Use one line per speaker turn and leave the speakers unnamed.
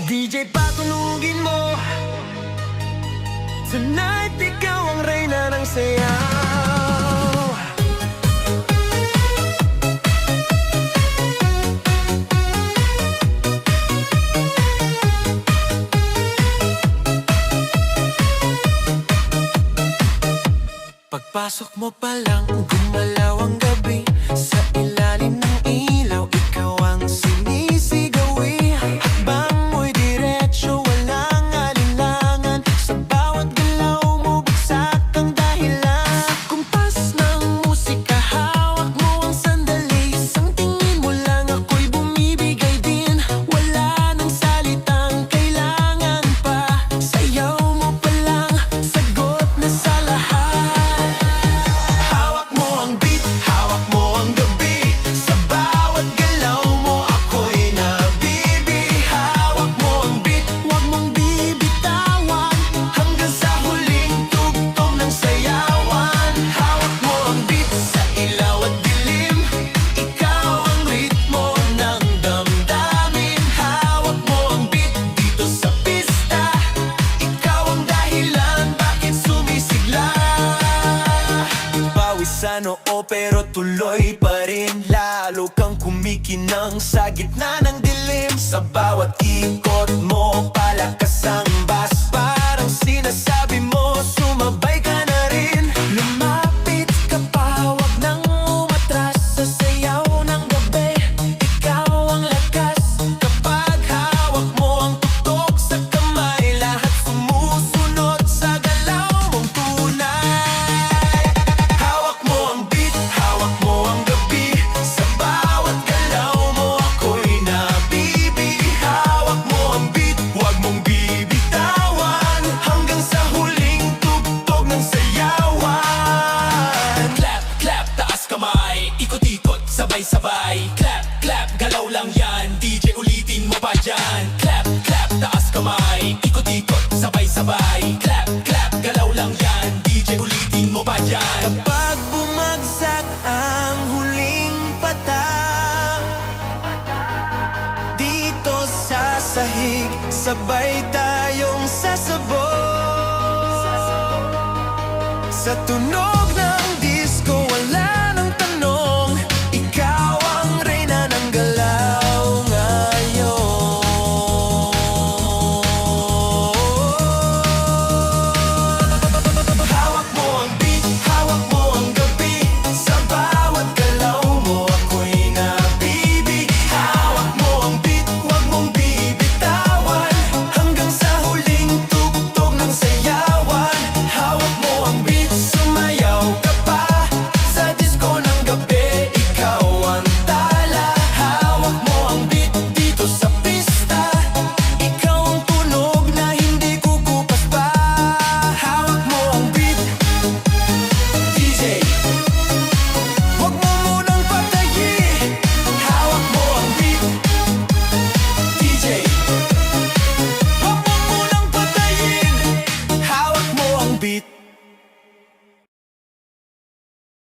DJ patunugin mo. Tonight ikaw ang reyna ng sayaw. Pagpasok mo pa lang, gumalaw ang gabi. Sa ilalim ng ilaw, ikaw ang sinisigawi. Hakbang mo'y diretsyo, walang alinlangan. Sa bawat galaw mo, bagsak ang dahilan. Sa kumpas ng musika, hawak mo ang sandali. Isang tingin mo lang, ako'y bumibigay din. Wala nang salitang kailangan pa. Sayaw mo pa lang, sagot na sa lahat. Sa noo pero tuloy pa rin. Lalo kang kumikinang sa gitna ng dilim. Sa bawat ikot mo, palakas ang bass. Parang sinasabi mo, sumabay ka na rin. Lumapit ka pa, wag nang umatras. Sa sayaw ng gabi, ikaw ang lakas. Kapag hawak mo ang tuktok sa kamay, lahat sumusunod sa galaw mong tunay. Sabay-sabay, clap, clap, galaw lang yan. DJ ulitin mo pa dyan. Clap, clap, taas kamay. Ikot-ikot, sabay-sabay. Clap, clap, galaw lang yan. DJ ulitin mo pa dyan. Kapag bumagsak ang huling patak, dito sa sahig, sabay tayong sasabog sa tunog.